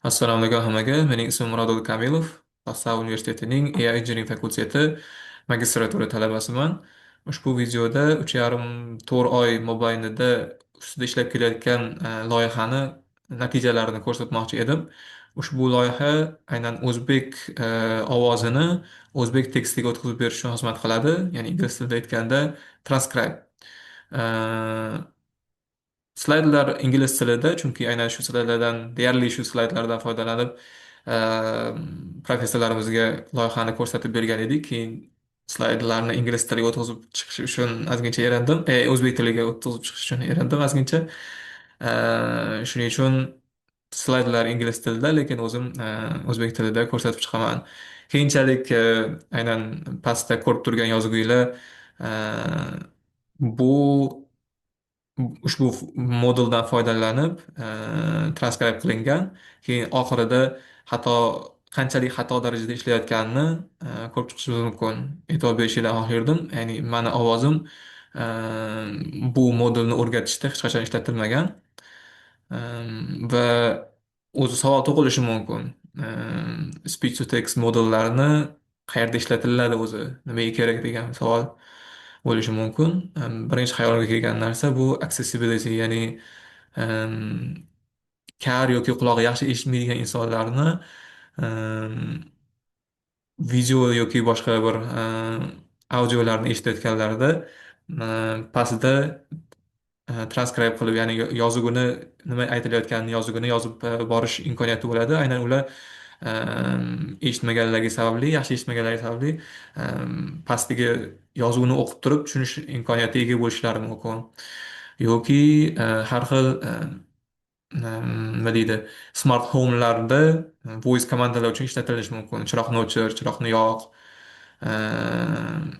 Assalomu alaykum hammaga. Mening ismim Murodov Kamilov. Saxiy universitetining AI Engineering fakulteti magistratura talabasiman. Ushbu videoda 3,5-4 oy mobaynida ustida ishlab kelayotgan loyihani natijalarini ko'rsatmoqchi edim. Ushbu loyiha aynan o'zbek ovozini o'zbek tekstiga o'tkazib berish uchun xizmat qiladi. Ya'ni ingliz tilida aytganda transcribe. Uh, Slaydlar ingliz tilida, chunki aynan shu slaydlardan, deyarli shu slaydlardan foydalanib, professorlarimizga loyihani ko'rsatib bergan edik. Keyin slaydlarni ingliz tiliga o'tkazib chiqish uchun ozgincha erindim. O'zbek tiliga o'tkazib chiqish uchun erindim ozgincha. Shuning uchun slaydlar ingliz tilida, lekin o'zim o'zbek tilida ko'rsatib chiqaman. Keyinchalik aynan pastda ko'rib turgan yozuvlar bu ushbu moduldan foydalanib transkrib qilingan. Keyin oxirida xato qanchalik xato darajada ishlayotganini ko'rib chiqishingiz mumkin. E'tibor berishingizni xohlardim. Ya'ni mani ovozim e, bu modulni o'rgatishda hech qachon ishlatilmagan. Va o'zi savol tug'ilishi mumkin. Speech to text modullarini qayerda ishlatiladi o'zi, nimaga kerak degan savol bo'lishi mumkin. Birinchi xayolimga kelgan narsa bu accessibility, ya'ni em, kar yoki qulog'i yaxshi eshitmaydigan insonlarni em, video yoki boshqa bir audiolarni eshitayotganlarida pastida transkrib qilib, ya'ni yozuvini nima aytilayotganini yozuvini yozib borish imkoniyati bo'ladi. Aynan ular eshitmaganligi sababli, yaxshi eshitmaganligi sababli pastiga yozuvni o'qib turib tushunish imkoniyatiga ega bo'lishlari mumkin. Yoki har xil nima deydi, smart homelarda voice komandalar uchun ishlatilishi mumkin. Chiroqni o'chir, chiroqni yoq.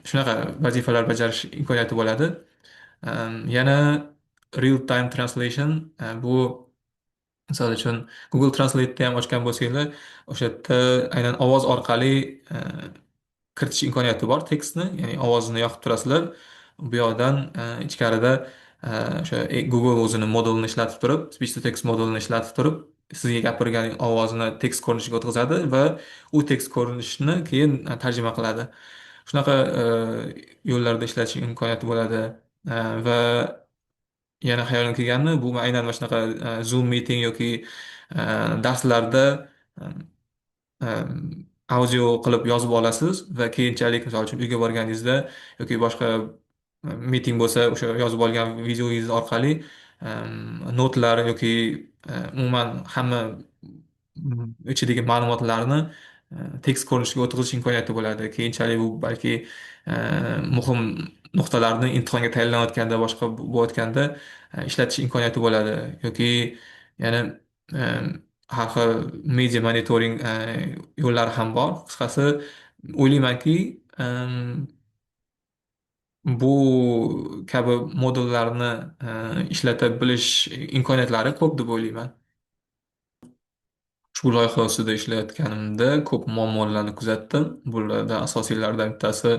Shunaqa vazifalar bajarish imkoniyati bo'ladi. Yana real time translation, bu misol uchun Google Translate'ni ham ochgan bo'lsanglar, o'sha yerda aynan ovoz orqali kiritish imkoniyati bor tekstni, ya'ni ovozni yoqib turasizlar. Bu yoqdan ichkarida o'sha Google o'zini modulini ishlatib turib, speech to text modulini ishlatib turib, sizga gapirgan ovozni tekst ko'rinishiga o'tkazadi va u tekst ko'rinishini keyin tarjima qiladi. Shunaqa yo'llarda ishlatish imkoniyati bo'ladi. Va yana xayolim kelgani bu aynan mana shunaqa Zoom meeting yoki darslarda audio qilib yozib olasiz va keyinchalik misol uchun uyga borganingizda yoki boshqa miting bo'lsa o'sha yozib olgan videoyingiz orqali notlar yoki umuman hamma ichidagi ma'lumotlarni tekst ko'rinishiga o'tkazish imkoniyati bo'ladi. Keyinchalik bu balki muhim nuqtalarni imtihonga tayyorlanayotganda boshqa bo'layotganda ishlatish imkoniyati bo'ladi. Yoki yana e, har xil media monitoring yo'llari ham bor. Qisqasi o'ylaymanki, bu kabi modullarni ishlata bilish imkoniyatlari ko'p deb o'ylayman. Ushbu loyiha ustida ishlayotganimda ko'p muammolarni kuzatdim. Bulardan asosiylaridan bittasi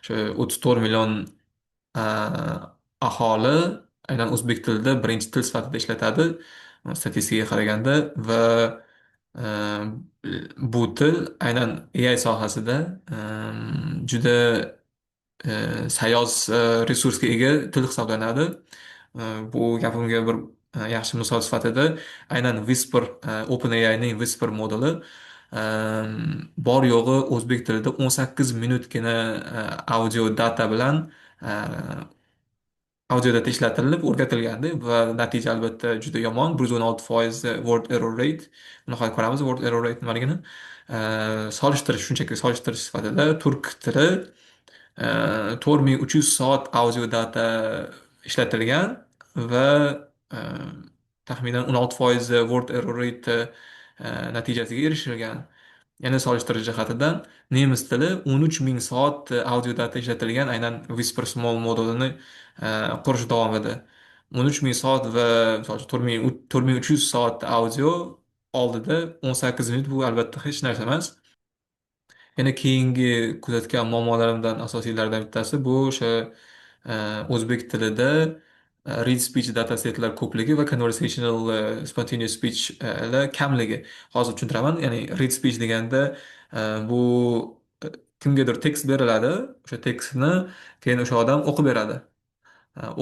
o'sha 34 million aholi aynan o'zbek tilida birinchi til sifatida ishlatadi statistikaga qaraganda. Va uh, bu til aynan AI sohasida juda sayoz resursga ega til hisoblanadi. Bu gapimga bir yaxshi misol sifatida aynan Whisper, OpenAIning Whisper moduli bor yo'g'i o'zbek tilida 18 minutgina audio data bilan audio data ishlatilib o'rgatilgandi va natija albatta juda yomon. 116% word error rate. Buni hozir ko'ramiz word error rate nimaligini. Solishtirish, shunchaki solishtirish sifatida turk tili 4300 soat audio data ishlatilgan va taxminan 16% word error rate natijasiga erishilgan. Yana solishtirish jihatidan nemis tili 13 ming soat audio data ishlatilgan aynan Whisper Small modulini qurish davomida. 13 ming soat va misol uchun 4300 soat audio oldida 18 minut, bu albatta hech narsa emas. Yana keyingi kuzatgan muammolarimdan asosiylaridan bittasi bu o'sha o'zbek tilida read speech datasetlar ko'pligi va conversational spontaneous speech kamligi. Hozir tushuntiraman. Ya'ni read speech deganda bu e, kimgadir tekst beriladi, o'sha tekstni keyin o'sha odam o'qib beradi.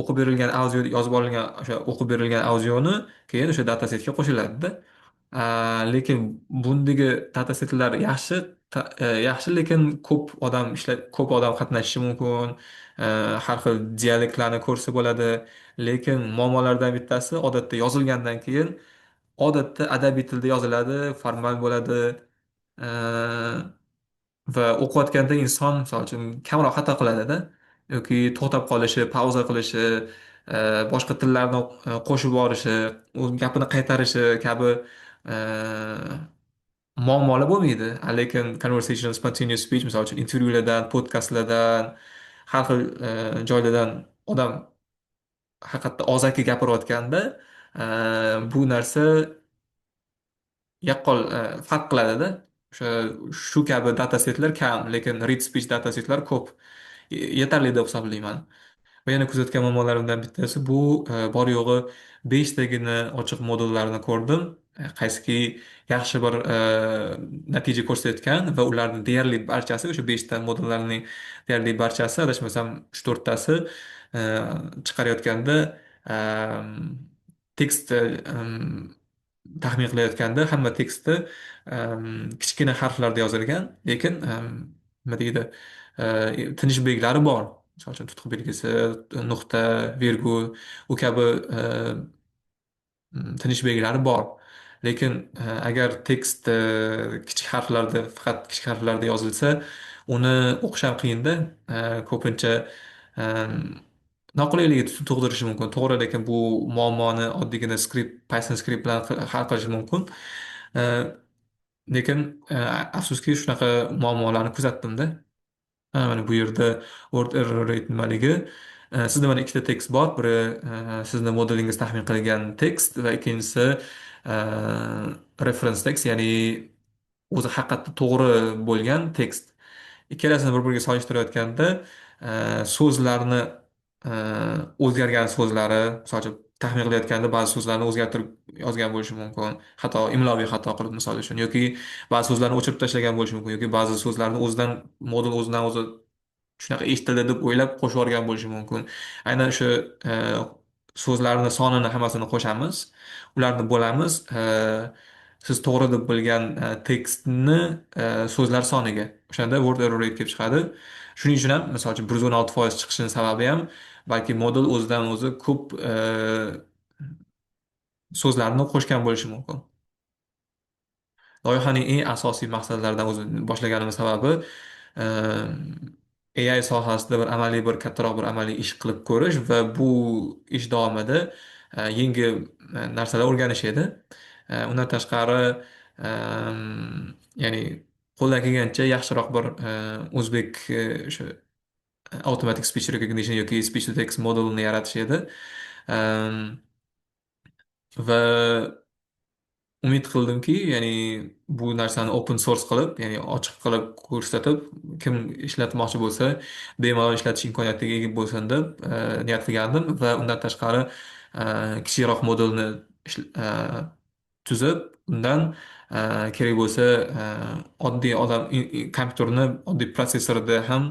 O'qib berilgan audio, yozib olingan o'sha o'qib berilgan audioni keyin o'sha datasetga qo'shiladida. Lekin bundagi datasetlar yaxshi, yaxshi, lekin ko'p odam qatnashishi mumkin. Har xil dialektlarni ko'rsa bo'ladi. Lekin muammolardan bittasi, odatda yozilgandan keyin odatda adabiy tilda yoziladi, formal bo'ladi. Va o'qiyotganda inson, misol uchun, kamroq xato qiladida, yoki to'xtab qolishi, pauza qilishi, boshqa tillarni qo'shib yuborishi, o'z gapini qaytarishi kabi e, muammolar bo'lmaydi. Lekin conversational spontaneous speech, misol uchun intervyulardan, podkastlardan, har xil joylardan odam haqiqatda og'zaki gapirayotganda bu narsa yaqqol farq qiladida. Shu kabi datasetlar kam, lekin read speech datasetlar ko'p. Yetarli deb hisoblayman. Va yana kuzatgan muammolarimdan bittasi bu bor yo'g'i beshtagina ochiq modullarni ko'rdim. Qaysiki yaxshi bir natija ko'rsatgan va ularning deyarli barchasi, o'sha beshta modullarning deyarli barchasi, adashmasam uch to'rttasi chiqarayotganda tekst taxmin qilayotganda hamma teksti kichkina harflarda yozilgan, lekin nima deydi, tinish belgilari bor. Misol uchun tutqi belgisi, nuqta, virgul, u kabi tinish belgilari bor. Lekin agar tekst kichik harflarda, faqat kichik harflarda yozilsa, uni o'qish ham qiyinda. Ko'pincha noqulaylik tug'dirishi mumkin. To'g'ri, lekin bu muammoni oddiygina Python skript bilan hal qilish mumkin. Uh, Lekin afsuski shunaqa muammolarni kuzatdimda. Mana bu yerda word error rate nimaligi? Sizda mana ikkita tekst bor. Biri sizni modelingiz taxmin qilgan tekst va ikkinchisi reference tekst, ya'ni o'zi haqiqatda to'g'ri bo'lgan tekst. Ikkalasini bir-biriga solishtirayotganda so'zlarni e, o'zgargan so'zlari, misol uchun taxmin qilayotganda ba'zi so'zlarni o'zgartirib yozgan bo'lishi mumkin. Xato, imloviy xato qilib, misol uchun, yoki ba'zi so'zlarni o'chirib tashlagan bo'lishi mumkin, yoki ba'zi so'zlarni model o'zidan o'zi shunaqa eshitildi deb o'ylab qo'shib yuborgan bo'lishi mumkin. Aynan o'sha e, so'zlarni sonini hammasini qo'shamiz, ularni bo'lamiz. Siz to'g'ri deb bilgan tekstni so'zlar soniga. O'shanda word error rate kelib chiqadi. Shuning uchun ham, misol uchun, 116% chiqishini sababi ham balki model o'zidan o'zi ko'p so'zlarni qo'shgan bo'lishi mumkin. Loyihaning eng asosiy maqsadlaridan o'zi boshlaganimiz sababi AI sohasida bir kattaroq bir amaliy ish qilib ko'rish va bu ish davomida yangi narsalar o'rganish edi. Undan tashqari, ya'ni qo'ldan kelgancha yaxshiroq bir o'zbek o'sha automatic speech recognition yoki speech to text modelini yaratish edi. Va umid qildimki, ya'ni bu narsani open source qilib, ya'ni ochiq qilib ko'rsatib, kim ishlatmoqchi bo'lsa, bemalol ishlatish imkoniyatiga ega bo'lsin deb niyat qilgandim. Va undan tashqari kichikroq modelni tuzib, undan kerak bo'lsa oddiy odam kompyuterni oddiy protsessorda ham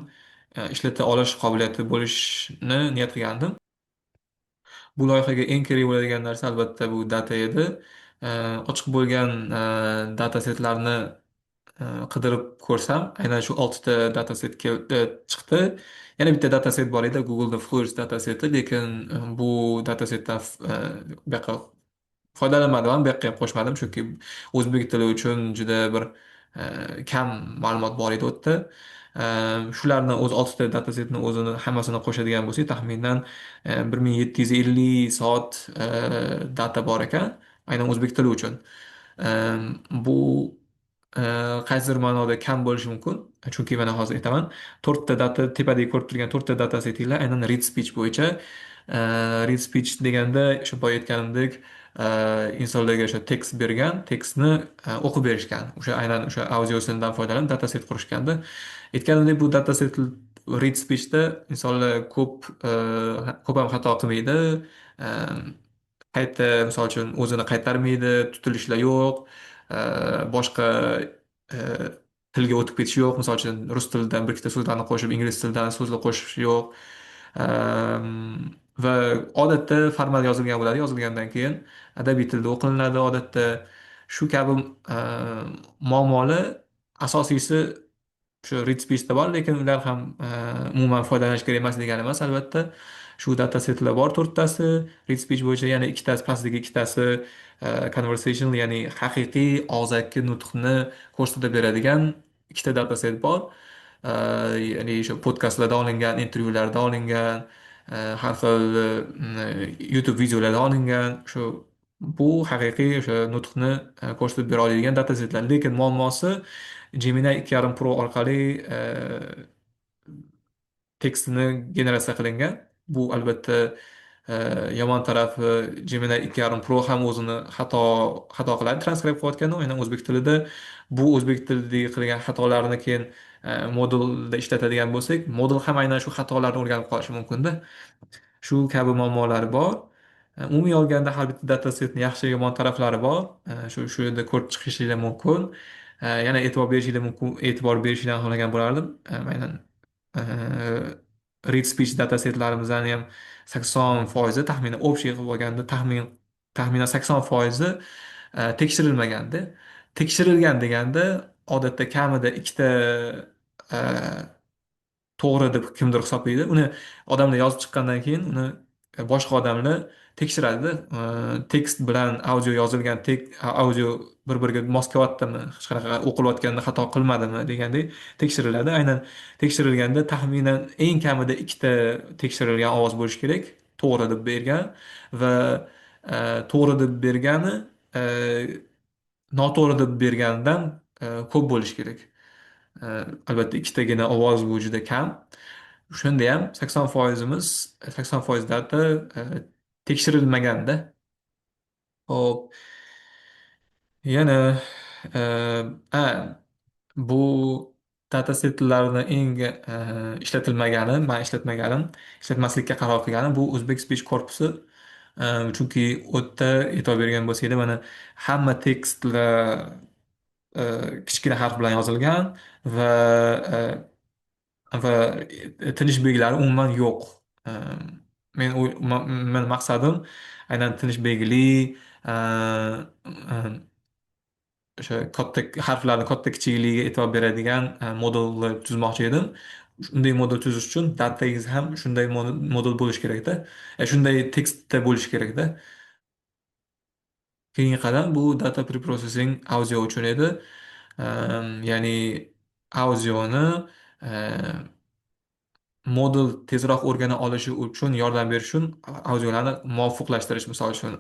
ishlata olish qobiliyati bo'lishni niyat qilgandim. Bu loyihaga eng kerak bo'ladigan narsa albatta bu data edi. Ochiq bo'lgan data setlarni qidirib ko'rsam, aynan shu 6 ta data set chiqdi. Yana bitta data set bor edi, Google'da Flux data seti, lekin bu data setdan bu yoqqa foydalanmadim ham, bu yoqqa ham qo'shmadim, chunki o'zbek tili uchun juda bir kam ma'lumot bor edi u yerda. Shularni o'zi 6 ta datasetni o'zini hammasini qo'shadigan bo'lsak, taxminan 1750 soat data bor ekan, aynan o'zbek tili uchun. Bu qaysidir ma'noda kam bo'lishi mumkin, chunki mana hozir aytaman, tepadagi ko'rib turgan 4 ta data setinglar aynan read speech bo'yicha. Read speech deganda o'sha boya aytganimdek, insonlarga o'sha tekst bergan, tekstni o'qib berishgan. Aynan o'sha audio sildan foydalanib dataset qurishganda, aytganimdek, bu dataset read speechda insonlar ko'p ham xato qilmaydi. qayta misol uchun o'zini qaytarmaydi, tutilishlar yo'q, boshqa e, tilga o'tib ketish yo'q. Misol uchun rus tilidan bir ikkita so'zlarni qo'shib, ingliz tilidan so'zlar qo'shish yo'q. Va odatda formal yozilgan bo'ladi. Yozilgandan keyin adabiy tilda o'qilinadi. Odatda shu kabi muammolar asosiysi shu read speechda bor, lekin ular ham umuman foydalanish kerak emas degani emas. Albatta, shu datasetlar bor to'rttasi read speech bo'yicha, yana ikkitasi pastdagi ikkitasi conversational, ya'ni haqiqiy og'zaki nutqni ko'rsatib beradigan ikkita dataset bor. Ya'ni o'sha podkastlarda olingan, intervyularda olingan, har xil YouTube videolarda olingan, shu bu haqiqiy o'sha nutqni ko'rsatib bera oladigan datasetlar. Lekin muammosi Gemini 2.5 Pro orqali tekstini generatsiya qilingan. Bu albatta yomon tarafi, Gemini 2.5 Pro ham o'zini xato qiladi transkript qilayotganda. Aynan o'zbek tilida bu o'zbek tilida qilgan xatolarni keyin modulda ishlatadigan bo'lsak, modul ham aynan shu xatolarni o'rganib qolishi mumkinda. Shu kabi muammolari bor. Umumiy olganda har bitta datasetni yaxshi yomon taraflari bor. Shu yerda ko'rib chiqishinglar mumkin. Yana e'tibor berishinglarni xohlagan bo'lardim. Aynan read speech datasetlarimizdan ham 80% taxminan общий qilib olganda taxminan 80% tekshirilmaganda. Tekshirilgan deganda odatda kamida ikkita to'g'ri deb kimdir hisoblaydi. Uni odamlar yozib chiqqandan keyin uni boshqa odamlar tekshiradida. Tekst bilan audio yozilgan audio bir-biriga mos kelyaptimi, hech qanaqa o'qilayotganda xato qilmadimi degandek tekshiriladi. Aynan tekshirilganda taxminan eng kamida ikkita tekshirilgan ovoz bo'lishi kerak, to'g'ri deb bergan va to'g'ri deb bergani e, noto'g'ri deb berganidan ko'p bo'lishi kerak. Albatta ikkitagina ovoz bu juda kam. O'shanda ham 80%imiz 80% data tekshirilmaganda. Hop, yana bu datasetlarni eng ishlatilmagani, man ishlatmaganim, ishlatmaslikka qaror qilganim bu O'zbek Speech Corpus'i. Chunki u yerda e'tibor bergan bo'lsanglar, mana hamma tekstlar kichkina harf bilan yozilgan va tinish belgilari umuman yo'q. E, men maqsadim aynan tinish belgili e, o'sha katta harflarni katta kichikligiga e'tibor beradigan modulni tuzmoqchi edim. Shunday modul tuzish uchun datangiz ham shunday modul bo'lishi kerakda. Shunday tekstda bo'lishi kerakda. Keyingi qadam bu data preprocessing audio uchun edi. Ya'ni audioni modul tezroq o'rgana olishi uchun yordam berish uchun audiolarni muvofiqlashtirish, misol uchun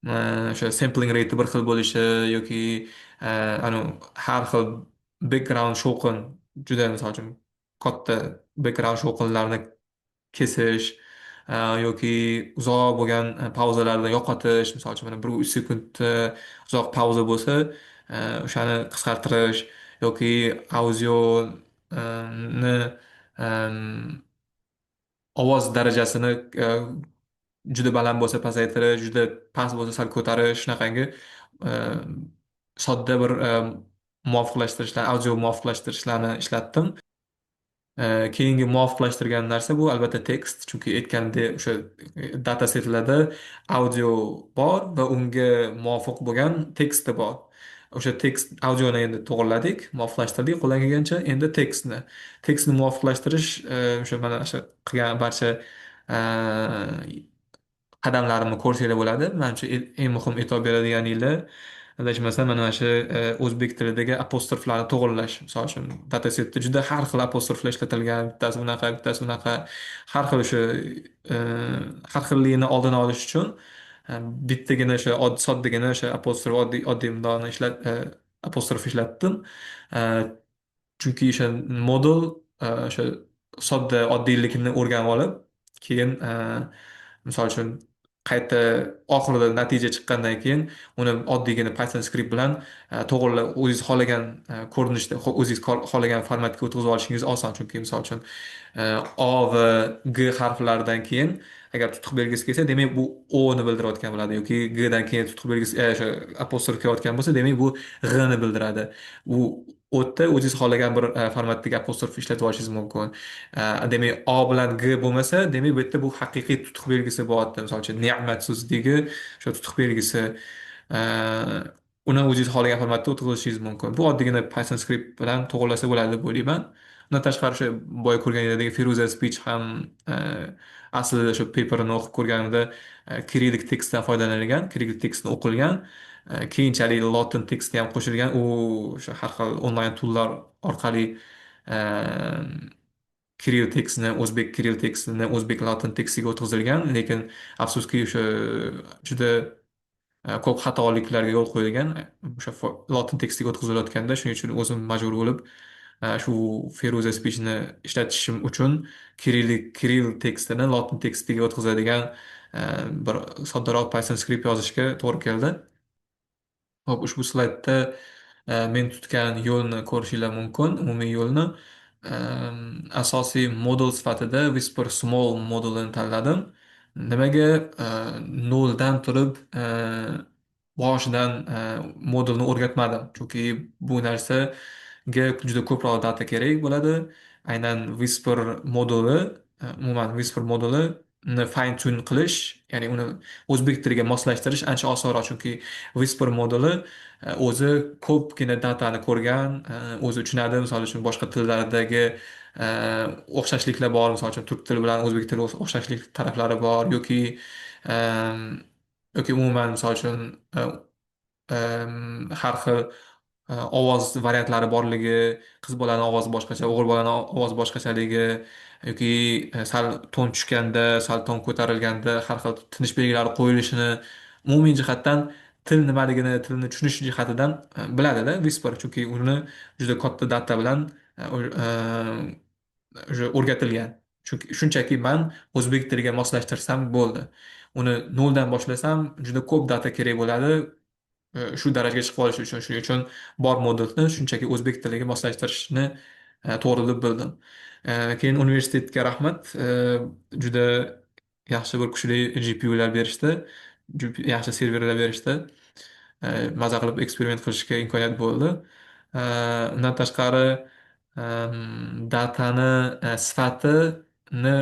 o'sha sampling rate bir xil bo'lishi yoki har xil background shovqin, juda misol uchun katta background shovqinlarni kesish yoki uzoq bo'lgan pauzalarni yo'qotish. Misol uchun mana 1-3 sekund uzoq pauza bo'lsa o'shani qisqartirish yoki audioni ovoz darajasini juda baland bo'lsa pasaytirish, juda past bo'lsa sal ko'tarish, shunaqangi e, sodda bir muvofiqlashtirishlar, audio muvofiqlashtirishlarni ishlatdim. Keyingi muvofiqlashtirgan narsa bu albatta tekst, chunki aytganimdek o'sha datasetlarda audio bor va unga muvofiq bo'lgan teksti bor. O'sha tekst audioni endi to'g'irladik, muvofiqlashtirdik qo'ldan kelgancha. Endi tekstni muvofiqlashtirish o'sha mana o'sha qilgan barcha qadamlarimni ko'rsanglar bo'ladi. Manimcha eng muhim e'tibor beradiganinglar adashmasam mana shu o'zbek tilidagi apostroflarni to'g'irlash. Misol uchun datasetda juda har xil apostroflar ishlatilgan, bittasi bunaqa, bittasi bunaqa, har xil o'sha e, har xillikni oldini olish uchun bittagina o'sha soddagina o'sha apostrof oddiy imloni apostrof ishlatdim. E, Chunki o'sha modul o'sha sodda oddiylikni o'rganib olib, keyin misol uchun qayta oxirida natija chiqqandan keyin uni oddiygina Python skript bilan to'g'rilab o'zingiz xohlagan ko'rinishda o'zingiz xohlagan formatga o'tkazib olishingiz oson. Chunki misol uchun O va G harflaridan keyin agar tutuq belgisi kelsa, demak bu O ni bildirayotgan bo'ladi, yoki G dan keyin tutuq belgisi o'sha apostrof kelayotgan bo'lsa, demak bu G ni bildiradi. U o'tda o'zingiz xohlagan bir formatdagi apostrof ishlatib olishingiz mumkin. Demak O bilan G bo'lmasa, demak bu yerda bu haqiqiy tutuq belgisi bo'lyapti. Misol uchun ne'mat so'zidagi o'sha tutuq belgisi. Uh, Uni o'zingiz xohlagan formatda o'tkazishingiz mumkin. Bu oddiygina Python script bilan to'g'irlasa bo'ladi deb o'ylayman. Undan tashqari o'sha boya ko'rganinglardek Feruza speech ham aslida shu paperini o'qib ko'rganimda kirillik tekstdan foydalanilgan, kirillik tekstni o'qilgan, keyinchalik lotin teksti ham qo'shilgan. U o'sha har xil onlayn tullar orqali kirill tekstni o'zbek kirill tekstini o'zbek lotin tekstiga o'tkazilgan, lekin afsuski o'sha juda ko'p xatoliklarga yo'l qo'yilgan o'sha lotin tekstiga o'tkazilayotganda. Shuning uchun o'zim majbur bo'lib shu Feruza speechni ishlatishim uchun kirill tekstini lotin tekstiga o'tkazadigan bir soddaroq Python skript yozishga to'g'ri keldi. Hop, ushbu slaydda men tutgan yo'lni ko'rishinglar mumkin, umumiy yo'lni. Asosiy modul sifatida Whisper Small modulini tanladim. Nimaga noldan turib boshidan modulni o'rgatmadim? Chunki bu narsaga juda ko'proq data kerak bo'ladi. Aynan Whisper moduli, umuman Whisper modulini fine tune qilish, ya'ni uni o'zbek tiliga moslashtirish ancha osonroq. Chunki Whisper moduli o'zi ko'pgina datani ko'rgan, o'zi tushunadi. Misol uchun boshqa tillardagi o'xshashliklar bor. Misol uchun turk tili bilan o'zbek tili o'xshashlik taraflari bor, yoki umuman misol uchun har xil ovoz variantlari borligi, qiz bolani ovozi boshqacha, o'g'il bolani ovozi boshqachaligi, yoki sal ton tushganda, sal ton ko'tarilganda har xil tinish belgilari qo'yilishini umumiy jihatdan til nimaligini, tilni tushunish jihatidan biladida Whisper, chunki uni juda katta data bilan o'rgatilgan. Chunki shunchaki man o'zbek tiliga moslashtirsam bo'ldi. Uni noldan boshlasam juda ko'p data kerak bo'ladi shu darajaga chiqib olish uchun. Shuning uchun bor modulni shunchaki o'zbek tiliga moslashtirishni to'g'ri deb bildim. Keyin universitetga rahmat. Juda yaxshi bir kuchli GPUlar berishdi, yaxshi serverlar berishdi. Maza qilib eksperiment qilishga imkoniyat bo'ldi. Undan tashqari datani sifatini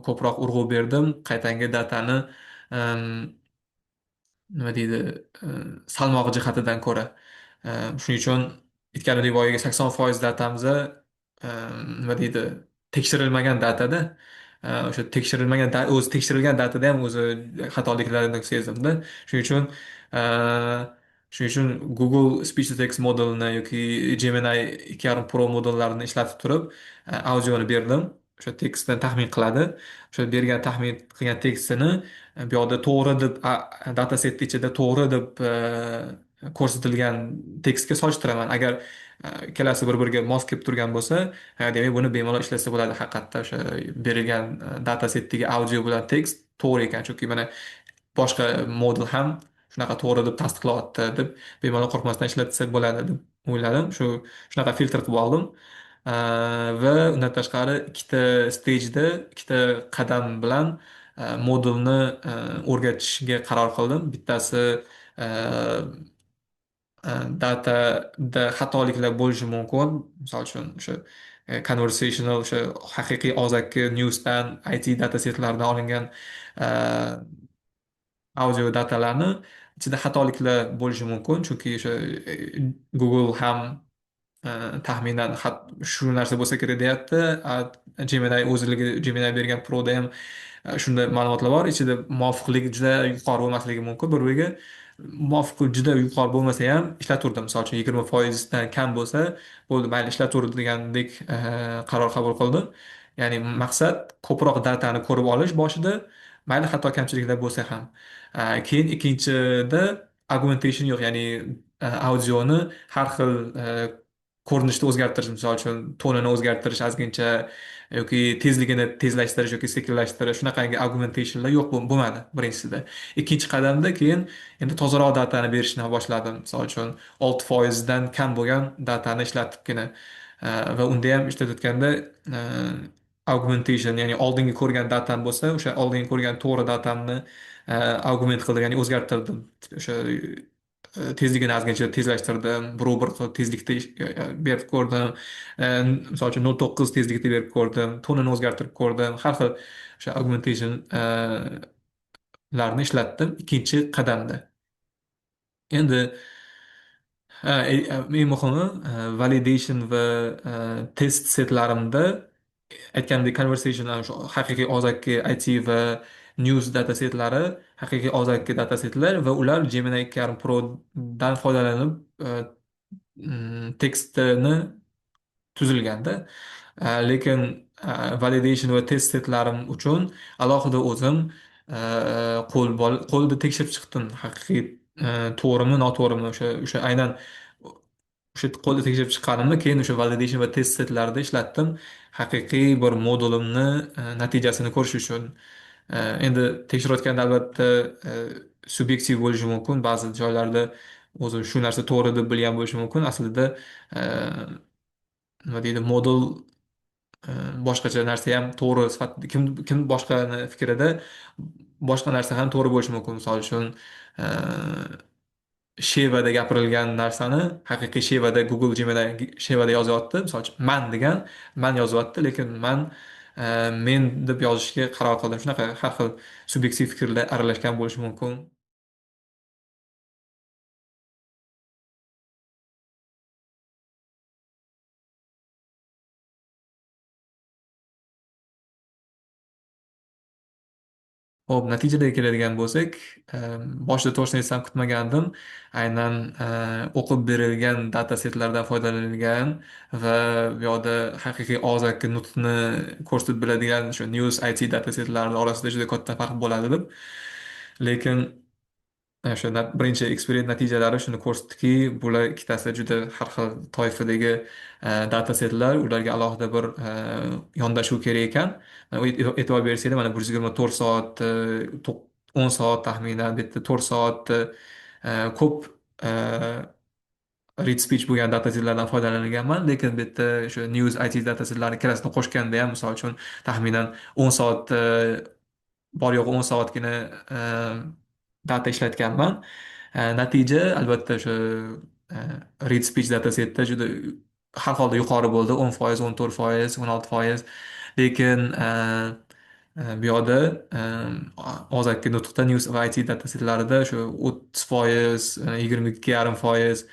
ko'proq urg'u berdim. Qaytanga datani nima deydi, salmog'i jihatidan ko'ra. Shuning uchun aytganimdek boyagi 80% datamiz nima deydi, tekshirilmagan datada. O'sha tekshirilmagan o'zi tekshirilgan datada ham o'zi xatoliklarni sezdimda. Shuning uchun shuning uchun Google Speech to Text modelini yoki Gemini 2.5 Pro modellarini ishlatib turib audioni berdim. O'sha tekstni taxmin qiladi. O'sha bergan taxmin qilgan tekstini bu yoqda to'g'ri deb dataset ichida to'g'ri deb ko'rsatilgan tekstga solishtiraman. Agar ikkalasi bir-biriga mos kelib turgan bo'lsa, demak buni bemalol ishlasa bo'ladi. Haqiqatda o'sha berilgan datasetdagi audio bilan tekst to'g'ri ekan. Chunki mana boshqa model ham shunaqa to'g'ri deb tasdiqlayapti deb bemalol qo'rqmasdan ishlatsa bo'ladi deb o'yladim. Shunaqa filtr qilib oldim. Va undan tashqari ikkita stageda, ikkita qadam bilan modulni o'rgatishga qaror qildim. Bittasi datada xatoliklar bo'lishi mumkin. Misol uchun o'sha conversational, o'sha haqiqiy og'zaki newsdan, IT datasetlardan olingan audio datalarni ichida xatoliklar bo'lishi mumkin. Chunki o'sha Google ham taxminan shu narsa bo'lsa kerak deyapti. Gemini o'zligi, Gemini bergan Proda ham shunday ma'lumotlar bor. Ichida muvofiqlik juda yuqori bo'lmasligi mumkin. Bir-biriga muvofiqlik juda yuqori bo'lmasa ham ishlataverdim. Misol uchun 20% dan kam bo'lsa, bo'ldi, mayli ishlataver degandek qaror qabul qildim. Ya'ni maqsad ko'proq datani ko'rib olish boshida, mayli xato kamchiliklar bo'lsa ham. Keyin ikkinchida augmentation yo'q, ya'ni audioni har xil ko'rinishni o'zgartirish, misol uchun tonini o'zgartirish ozgincha yoki tezligini tezlashtirish yoki sekinlashtirish, shunaqangi augmentationlar yo'q bo'lmadi birinchisida. Ikkinchi qadamda keyin endi tozaroq datani berishni boshladim. Misol uchun 6% dan kam bo'lgan datani ishlatibgina va unda ham ishlatayotganda augmentation, ya'ni oldingi ko'rgan datam bo'lsa, o'sha oldingi ko'rgan to'g'ri datamni augment qildim, ya'ni o'zgartirdim. O'sha tezligini ozgincha tezlashtirdim, birov bir xil tezlikda berib ko'rdim. Misol uchun 0.9 tezlikda berib ko'rdim, tonini o'zgartirib ko'rdim. Har xil o'sha augmentation larni ishlatdim ikkinchi qadamda. Endi eng muhimi validation va test setlarimda aytganimdek conversation, ana shu haqiqiy og'zaki IT va news data setlari haqiqiy og'zaki data setlar va ular Gemini 2.5 Pro dan foydalanib tekstni tuzilganda. Lekin validation va test setlarim uchun alohida o'zim qo'lda tekshirib chiqdim, haqiqiy to'g'rimi noto'g'rimi, o'sha aynan o'sha qo'lda tekshirib chiqqanimni keyin o'sha validation va test setlarida ishlatdim, haqiqiy bir modulimni natijasini ko'rish uchun. Endi tekshirayotganda albatta subyektiv bo'lishi mumkin, ba'zi joylarda o'zi shu narsa to'g'ri deb bilgan bo'lishi mumkin. Aslida nima deydi, modul boshqacha narsa ham to'g'ri sifatida, kim boshqani fikrida boshqa narsa ham to'g'ri bo'lishi mumkin. Misol uchun Shevada gapirilgan narsani haqiqiy Shevada Google Gemini Shevada yozyapti. Misol uchun man yozyapti, lekin men deb yozishga qaror qildim. Shunaqa har xil subyektiv fikrlar aralashgan bo'lishi mumkin. Ho'p, natijaga keladigan bo'lsak, boshida to'g'risini aytsam kutmagandim. Aynan o'qib berilgan data setlardan foydalanilgan va bu yoqda haqiqiy og'zaki nutqni ko'rsatib beradigan shu news IT data setlari orasida juda katta farq bo'ladi deb. Lekin o'sha birinchi eksperiment natijalari shuni ko'rsatdiki, bular ikkitasi juda har xil toifadagi data setlar, ularga alohida bir yondashuv kerak ekan. E'tibor bersanglar, mana 124 soat, 10 soat taxminan, bitta 4 soat ko'p read speech bo'lgan data setlardan foydalanganman, lekin bu yerda o'sha news IT data setlarni ikkalasini qo'shganda ham, misol uchun, taxminan 10 soat, bor yo'g'i 10 soatgina data ishlatganman. Natija albatta o'sha read speech data setda juda har holda yuqori bo'ldi, 10%, 14%, 16%. Lekin bu yoqda og'zaki nutqda news va IT data setlarida shu 30%, 22,5%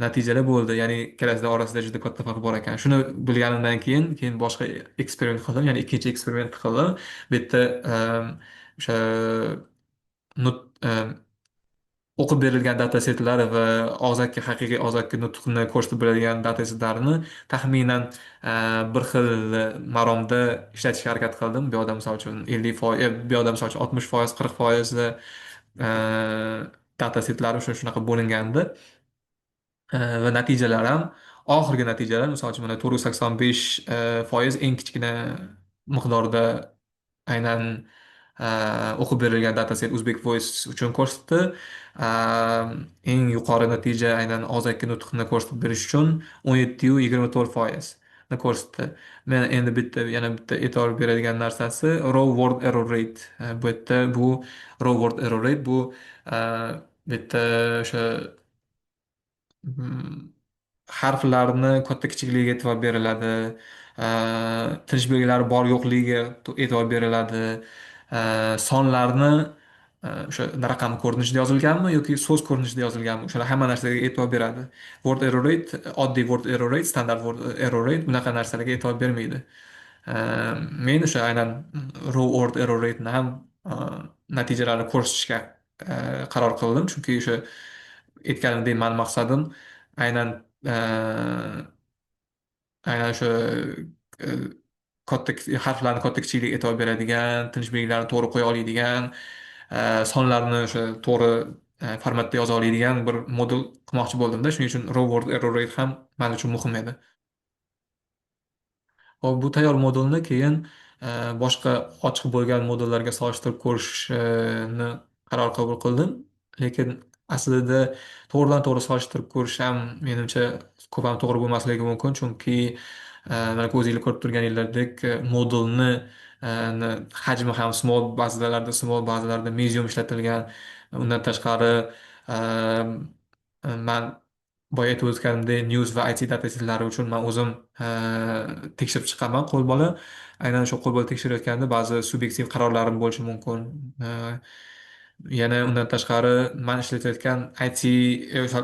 natijalar bo'ldi. Ya'ni ikkalasida orasida juda katta farq bor ekan. Shuni bilganimdan keyin boshqa eksperiment qildim, ya'ni ikkinchi eksperiment qildim. Bu yerda o'sha nut o'qib berilgan data setlari va haqiqiy og'zaki nutqni ko'rsatib beradigan data setlarini taxminan bir xil maromda ishlatishga harakat qildim. Bu yoqda misol uchun 50%, bu yoqda misol uchun 60%, 40% data setlari shunaqa bo'lingandi. Va natijalar ham, oxirgi natijalar, misol uchun mana 485% eng kichkina miqdorda aynan o'qib berilgan dataset Uzbek Voice uchun ko'rsatdi. Eng yuqori natija aynan og'zaki nutqni ko'rsatib berish uchun 17,24% ni ko'rsatdi. Men endi yana bitta e'tibor beradigan narsasi raw word error rate. Bu yerda raw word error rate bu bitta o'sha harflarni katta kichikligiga e'tibor beriladi. Tinish belgilari bor yo'qligiga e'tibor beriladi. Sonlarni o'sha raqam ko'rinishida yozilganmi yoki so'z ko'rinishida yozilganmi, o'shalar hamma narsaga e'tibor beradi. Word error rate, oddiy word error rate, standard word error rate bunaqa narsalarga e'tibor bermaydi. Men o'sha aynan raw word error rateni ham natijalarni ko'rsatishga qaror qildim, chunki o'sha aytganimdek mani maqsadim aynan o'sha e, katta harflarni katta kichikligiga e'tibor beradigan, tinish belgilarini to'g'ri qo'ya oladigan, sonlarni o'sha to'g'ri formatda yoza oladigan bir modul qilmoqchi bo'ldimda. Shuning uchun row word error rate ham men uchun muhim edi. Hop, bu tayyor modulni keyin boshqa ochiq bo'lgan modullarga solishtirib ko'rishni qaror qabul qildim. Lekin aslida to'g'ridan to'g'ri solishtirib ko'rish ham menimcha ko'p ham to'g'ri bo'lmasligi mumkin, chunki mana o'zinglar ko'rib turganinglardek modulni hajmi ham small, ba'zilarida small, ba'zilarida medium ishlatilgan. Undan tashqari man boya aytib o'tganimdek news va IT datasetlari uchun man o'zim tekshirib chiqaman qo'l bola. Aynan shu qo'l bola tekshirayotganda ba'zi subyektiv qarorlarim bo'lishi mumkin. Yana undan tashqari man ishlatayotgan IT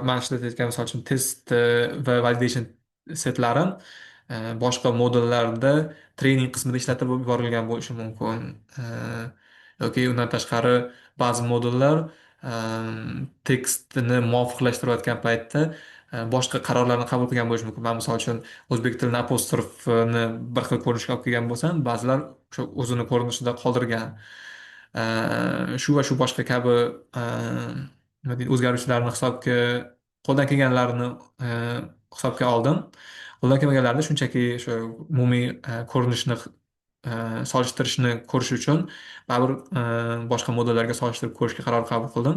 man ishlatayotgan misol uchun test va validation setlarim boshqa modullarda treyning qismida ishlatib yuborilgan bo'lishi mumkin. Yoki undan tashqari ba'zi modullar tekstni muvofiqlashtirayotgan paytda boshqa qarorlarni qabul qilgan bo'lishi mumkin. Man misol uchun o'zbek tilini apostrofni bir xil ko'rinishga olib kelgan bo'lsam, ba'zilar o'sha o'zini ko'rinishida qoldirgan. Shu va shu boshqa kabi nima deydi, o'zgarishlarni qo'ldan kelganlarini hisobga oldim. Qo'ldan kelmaganlarni shunchaki o'sha umumiy ko'rinishni solishtirishni ko'rish uchun baribir boshqa modullarga solishtirib ko'rishga qaror qabul qildim.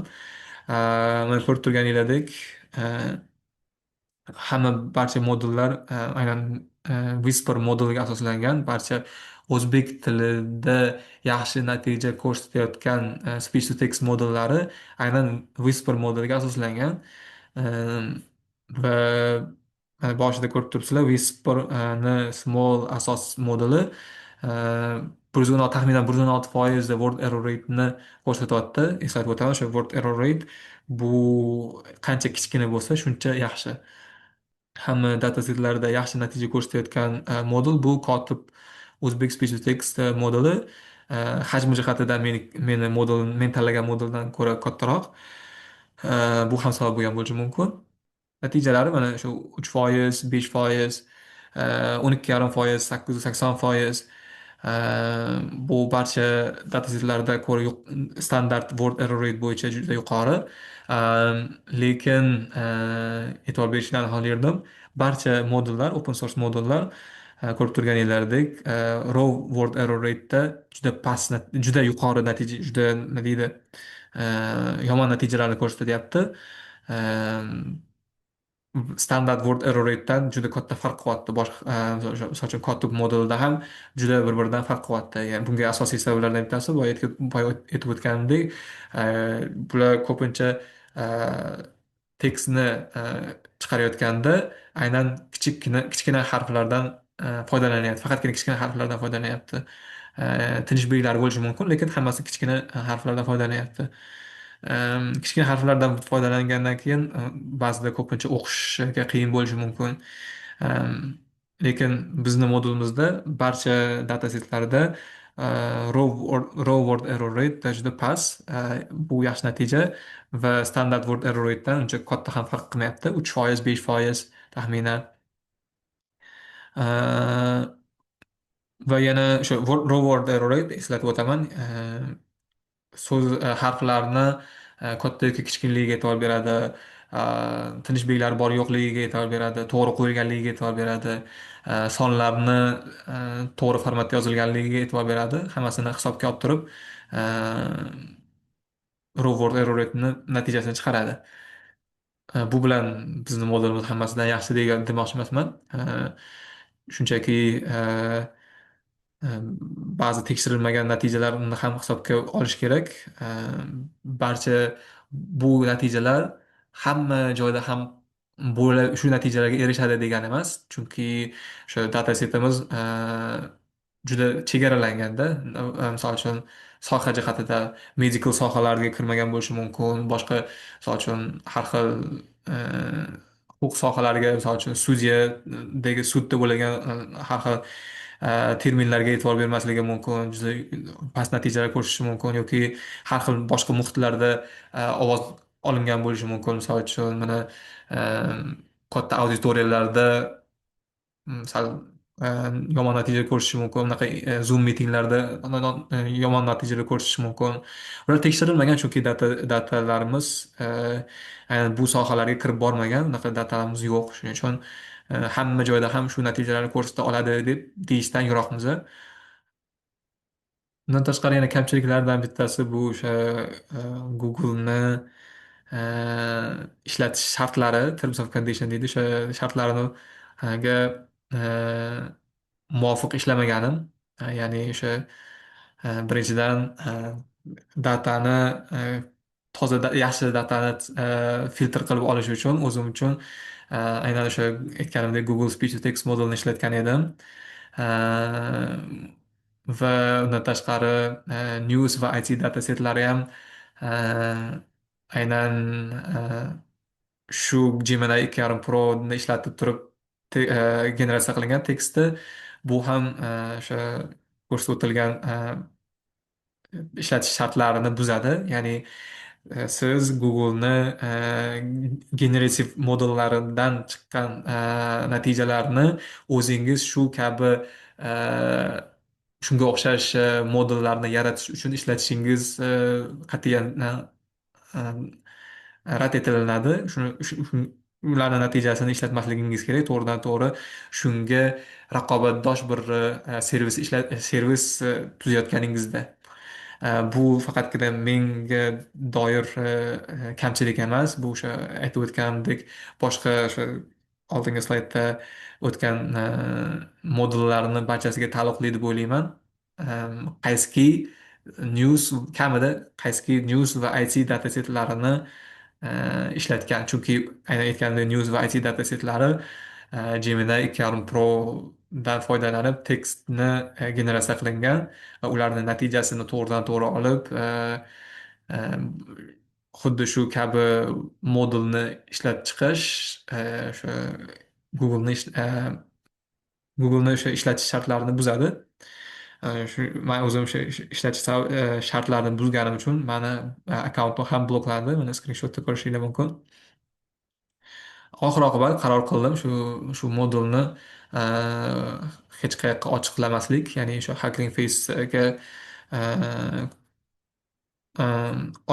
Mana ko'rib turganinglardek barcha modullar aynan Whisper moduliga asoslangan. Barcha o'zbek tilida yaxshi natija ko'rsatayotgan speech to text modullari aynan Whisper moduliga asoslangan. Va mana boshida ko'rib turibsizlar, Whisper'ni small asos moduli 116, taxminan 116% word error rate'ni ko'rsatyapti. Eslatib o'taman, o'sha word error rate bu qancha kichkina bo'lsa, shuncha yaxshi. Hamma datasetlarda yaxshi natija ko'rsatayotgan modul bu Kotib Uzbek Speech to Text moduli. Hajmi jihatidan men tanlagan moduldan ko'ra kattaroq. Bu ham sabab bo'lgan bo'lishi mumkin. Natijalari mana shu 3%, 5%, 12,5%, 880%. Bu barcha datasetlarda ko'ra standart word error rate bo'yicha juda yuqori. Lekin e'tibor berishni xohlardim. Barcha modullar, open source modullar ko'rib turganinglardek raw word error rate'da juda past, juda yuqori natija, juda nima deydi, yomon natijalarni ko'rsatyapti. Standart word error rate'dan juda katta farq qilyapti. Boshqa misol uchun Kotib modulida ham juda bir-biridan farq qilyapti. Ya'ni bunga asosiy sabablardan bittasi boya aytib o'tganimdek, bular ko'pincha tekstni chiqarayotganda aynan kichkina harflardan foydalanyapti. Faqatgina kichkina harflardan foydalanyapti. Tinish belgilari bo'lishi mumkin, lekin hammasi kichkina harflardan foydalanyapti. Kichkina harflardan foydalangandan keyin ba'zida ko'pincha o'qishga qiyin bo'lishi mumkin. Lekin bizni modulimizda barcha datasetlarda raw word error rate juda past. Bu yaxshi natija va standart word error ratedan uncha katta ham farq qilmayapti. 3%, 5% taxminan. Va yana o'sha raw word error rate eslatib o'taman. Harflarni katta yoki kichkinligiga e'tibor beradi, tinish belgilari bor yo'qligiga e'tibor beradi, to'g'ri qo'yilganligiga e'tibor beradi, sonlarni to'g'ri formatda yozilganligiga e'tibor beradi. Hammasini hisobga olib turib raw word error rate'ni natijasini chiqaradi. Bu bilan bizni modulimiz hammasidan yaxshi demoqchi emasman. Shunchaki ba'zi tekshirilmagan natijalarni ham hisobga olish kerak. Barcha bu natijalar hamma joyda ham shu natijalarga erishadi degani emas. Chunki o'sha datasetimiz juda chegaralanganda, misol uchun soha jihatida medical sohalarga kirmagan bo'lishi mumkin, boshqa misol uchun har xil huquq sohalariga, misol uchun sudda bo'lgan har xil terminlarga e'tibor bermasligi mumkin, juda past natijalar ko'rsatishi mumkin, yoki har xil boshqa muhitlarda ovoz olingan bo'lishi mumkin. Misol uchun mana katta auditoriyalarda sal yomon natija ko'rsatishi mumkin. Unaqa Zoom mitinglarda yomon natijalar ko'rsatishi mumkin. Ular tekshirilmagan, chunki datalarimiz aynan bu sohalarga kirib bormagan, unaqa datalarimiz yo'q. Shuning uchun hamma joyda ham shu natijalarni ko'rsata oladi deb deyishdan yiroqmiz. Bundan tashqari yana kamchiliklardan bittasi bu o'sha Google'ni ishlatish shartlari, terms of condition deydi, o'sha shartlarga muvofiq ishlamaganim. Ya'ni o'sha birinchidan datani yaxshi datani filtr qilib olish uchun o'zim uchun aynan o'sha aytganimdek Google Speech to Text modelini ishlatgan edim. Va undan tashqari news va IT datasetlari ham aynan shu Gemini 2.5 ni ishlatib turib generatsiya qilingan tekstni bu ham o'sha ko'rsatib o'tilgan ishlatish shartlarini buzadi. Ya'ni siz Google'ni generativ modellaridan chiqqan natijalarni o'zingiz shu kabi shunga o'xshash modellarni yaratish uchun ishlatishingiz qat'iyan rad etilinadi. Ularni natijasini ishlatmasligingiz kerak. To'g'ridan to'g'ri shunga raqobatdosh bir servis tuzayotganingizda. Bu faqatgina menga doir kamchilik emas. Bu o'sha aytib o'tganimdek boshqa o'sha oldingi slaydda o'tgan modellarni barchasiga taalluqli deb o'ylayman. Qaysiki qaysi news va IT datasetlarini ishlatgan. Chunki aynan aytganimdek news va IT datasetlari Gemini 2.5 Prodan foydalanib tekstni generatsiya qilingan va ularni natijasini to'g'ridan to'g'ri olib e, xuddi shu kabi modelni ishlab chiqish o'sha Google'ni Google'ni o'sha ishlatish shartlarini buzadi. Man o'zim o'sha ishlatish shartlarini buzganim uchun mani akkauntim ham bloklandi. Mana skrinshotda ko'rishingiz mumkin. Oxir oqibat qaror qildim shu modulni hech qayoqqa ochiqlamaslik, ya'ni o'sha Hugging Face'ga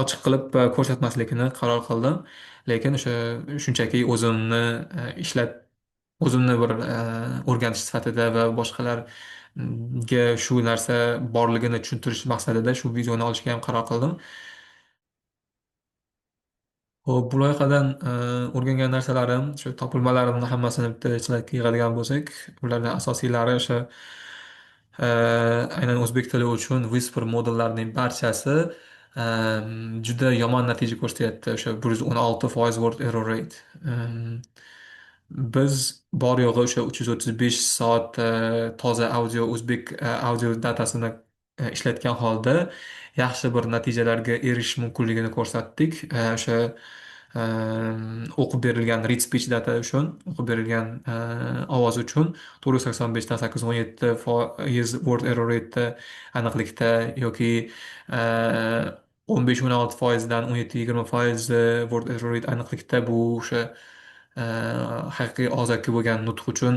ochiq qilib ko'rsatmaslikni qaror qildim. Lekin o'sha shunchaki o'zimni bir o'rganish sifatida va boshqalarga shu narsa borligini tushuntirish maqsadida shu videoni olishga ham qaror qildim. Ho'p, bu loyihadan o'rgangan narsalarim, shu topilmalarimni hammasini bitta slidga yig'adigan bo'lsak, ulardan asosiylari o'sha aynan o'zbek tili uchun Whisper modellarining barchasi juda yomon natija ko'rsatyapti. O'sha 116% word error rate. Biz bor yo'g'i o'sha 335 soat toza o'zbek audio datasini ishlatgan holda yaxshi bir natijalarga erishish mumkinligini ko'rsatdik. O'sha o'qib berilgan read speech data uchun, o'qib berilgan ovoz uchun 485 dan 817% word error rate aniqlikda yoki 15-16% dan 17-20% word error rate aniqlikda bu o'sha haqiqiy og'zaki bo'lgan nutq uchun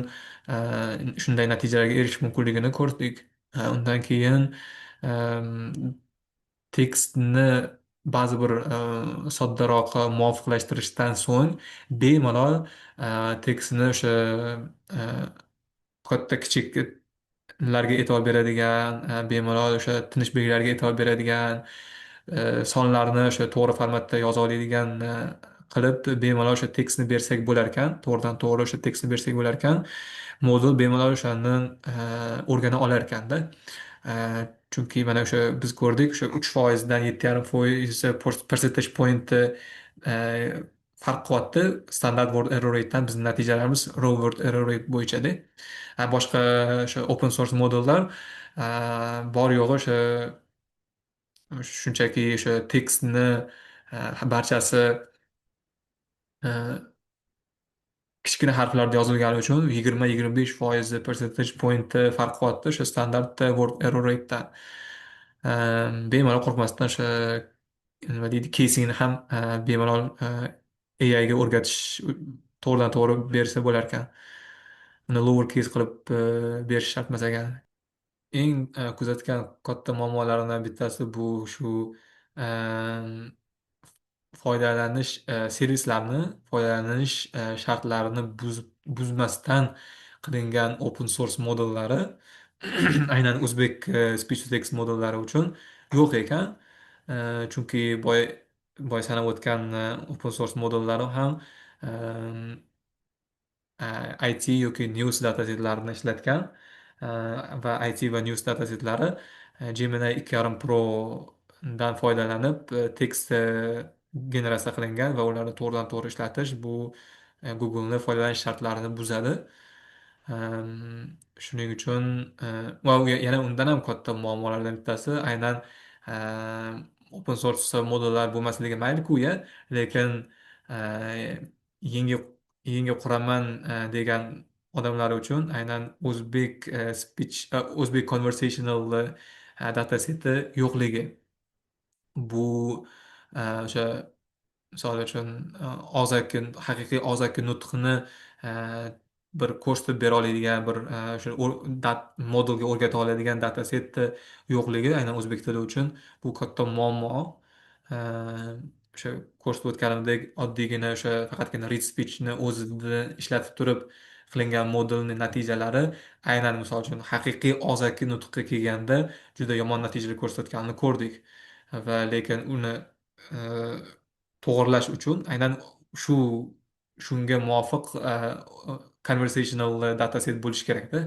shunday natijalarga erishish mumkinligini ko'rdik. Undan keyin tekstni ba'zi bir soddaroq muvofiqlashtirishdan so'ng bemalol tekstni o'sha katta kichiklarga e'tibor beradigan, bemalol o'sha tinish belgilariga e'tibor beradigan, sonlarni o'sha to'g'ri formatda yoza oladigan qilib bemalol o'sha tekstni bersak bo'lar ekan, to'g'ridan to'g'ri o'sha tekstni bersak bo'lar ekan, modul bemalol o'shani o'rgana olar ekanda. Chunki mana o'sha biz ko'rdik, o'sha 3% dan 7,5% percentage point farq qilyapti. Standart word error ratedan bizning natijalarimiz raw word error rate bo'yichada. Boshqa o'sha open source modellar bor yo'g'i o'sha shunchaki o'sha tekstni barchasi kichkina harflarda yozilgani uchun 20-25% percentage point farq qilyapti o'sha standart word error ratedan. Bemalol qo'rqmasdan o'sha nima deydi, casingni ham bemalol AIga o'rgatish to'g'ridan to'g'ri bersa bo'lar ekan. uni lower case qilib berish shart emas ekan. Eng kuzatgan katta muammolaridan bittasi bu shu em, foydalanish servislarni foydalanish shartlarini buzmasdan qilingan open source modellari aynan o'zbek speech to text modellari uchun yo'q ekan. Chunki boy sanab o'tgan open source modellari ham IT yoki news datasetlarini ishlatgan. Va IT va news datasetlari Gemini 2.5 Pro dan foydalanib tekst generatsiya qilingan va ularni to'g'ridan to'g'ri ishlatish bu Google'ni foydalanish shartlarini buzadi. Shuning uchun va yana undan ham katta muammolardan bittasi aynan open source modellar bo'lmasligi mayli-ku ya, lekin yangi yangi quraman degan odamlar uchun aynan o'zbek speech o'zbek conversational dataseti yo'qligi. Bu o'sha misol uchun og'zaki haqiqiy og'zaki nutqni e, bir ko'rsatib bera oladigan bir o'sha modelga o'rgata oladigan datasetni yo'qligi aynan o'zbek tili uchun bu katta muammo. E, O'sha ko'rsatib o'tganimdek oddiygina o'sha faqatgina read speechni o'zida ishlatib turib qilingan modelni natijalari aynan misol uchun haqiqiy og'zaki nutqqa kelganda juda yomon natijalar ko'rsatganini ko'rdik. Va lekin uni e, to'g'irlash uchun aynan shu shunga muvofiq conversational dataset bo'lishi kerakda.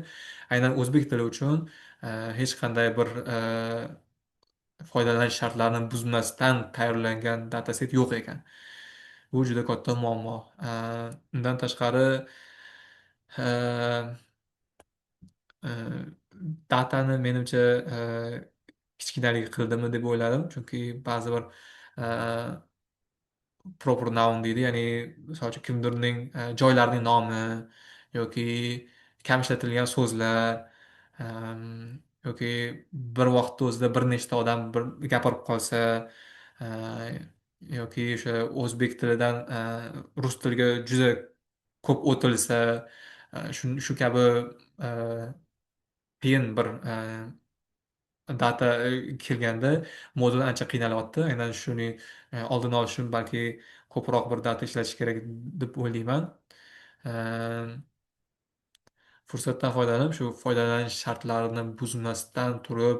Aynan o'zbek tili uchun hech qanday bir foydalanish shartlarini buzmasdan tayyorlangan dataset yo'q ekan. Bu juda katta muammo. Undan tashqari e, e, datani menimcha kichkinalik qildimmi deb o'yladim, chunki ba'zi bir e, proper noun deydi, ya'ni misol uchun kimdirning joylarining nomi yoki kam ishlatilgan so'zlar yoki bir vaqtda o'zida bir nechta odam bir gapirib qolsa e, yoki o'sha o'zbek tilidan rus tiliga juda ko'p o'tilsa shu kabi e, qiyin bir data kelganda modul ancha qiynalyapti. Aynan shuning oldini olish uchun balki ko'proq bir data ishlatish kerak deb o'ylayman. E, Fursatdan foydalanib shu foydalanish shartlarini buzmasdan turib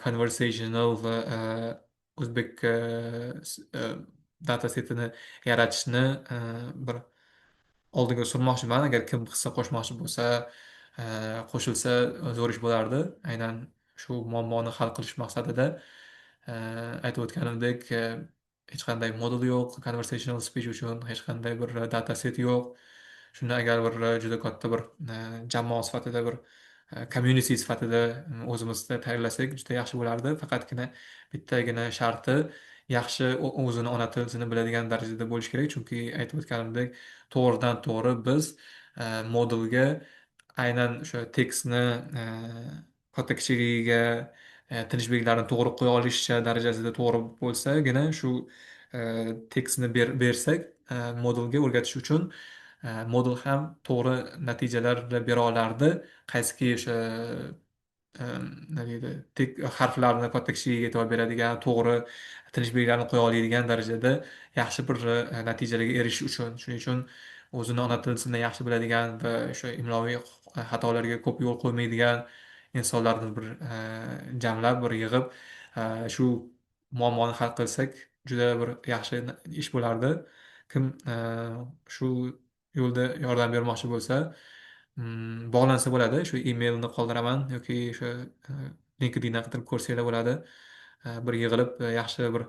conversational va o'zbek datasetini yaratishni bir oldinga surmoqchiman. Agar kim hissa qo'shmoqchi bo'lsa qo'shilsa zo'r ish bo'lardi. Aynan shu muammoni hal qilish maqsadida aytib o'tganimdek hech qanday modul yo'q conversational speech uchun, hech qanday bir dataset yo'q. Shunda agar bir juda katta bir jamoa sifatida bir community sifatida o'zimizda tayyorlasak juda yaxshi bo'lardi. Faqatgina bittagina sharti yaxshi o'zini ona tilisini biladigan darajada bo'lishi kerak. Chunki aytib o'tganimdek to'g'ridan to'g'ri biz modulga aynan o'sha tekstni katta kichikligiga tinish belgilarini to'g'ri qo'ya olishi darajasida to'g'ri bo'lsagina shu tekstni bersak modulga o'rgatish uchun modul ham to'g'ri natijalar bera olardi. Qaysiki o'sha nima deydi harflarni katta kichikligiga e'tibor beradigan to'g'ri tinish belgilarini qo'ya oladigan darajada yaxshi bir natijalarga erishish uchun. Shuning uchun o'zini ona tilisini yaxshi biladigan va o'sha imloviy xatolarga ko'p yo'l qo'ymaydigan insonlarni bir jamlab bir yig'ib shu muammoni hal qilsak juda bir yaxshi ish bo'lardi. Kim shu yo'lda yordam bermoqchi bo'lsa bog'lansa bo'ladi. Shu emailni qoldiraman yoki o'sha LinkedIndan qidirib ko'rsanglar bo'ladi. Bir yig'ilib yaxshi bir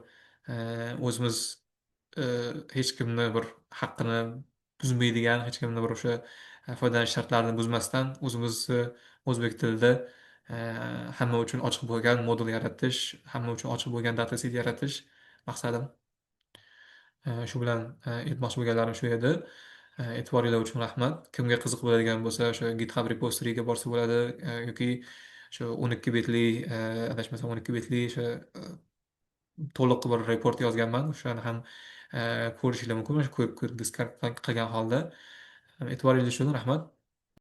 o'zimiz e, hech kimni bir haqqini buzmaydigan, hech kimni bir o'sha foydalanish shartlarini buzmasdan o'zimiz o'zbek tilida e, hamma uchun ochiq bo'lgan modul yaratish, hamma uchun ochiq bo'lgan dataset yaratish maqsadim. Shu bilan aytmoqchi bo'lganlarim shu edi. E'tiboringlar uchun rahmat. Kimga qiziq bo'ladigan bo'lsa, o'sha GitHub repositoriga borsa bo'ladi yoki shu 12 betli adashmasam 12 betli o'sha to'liq bir report yozganman. O'shani ham ko'rishinglar mumkin. O'sha ko'rib diskard qilgan holda. E'tiboringiz uchun rahmat.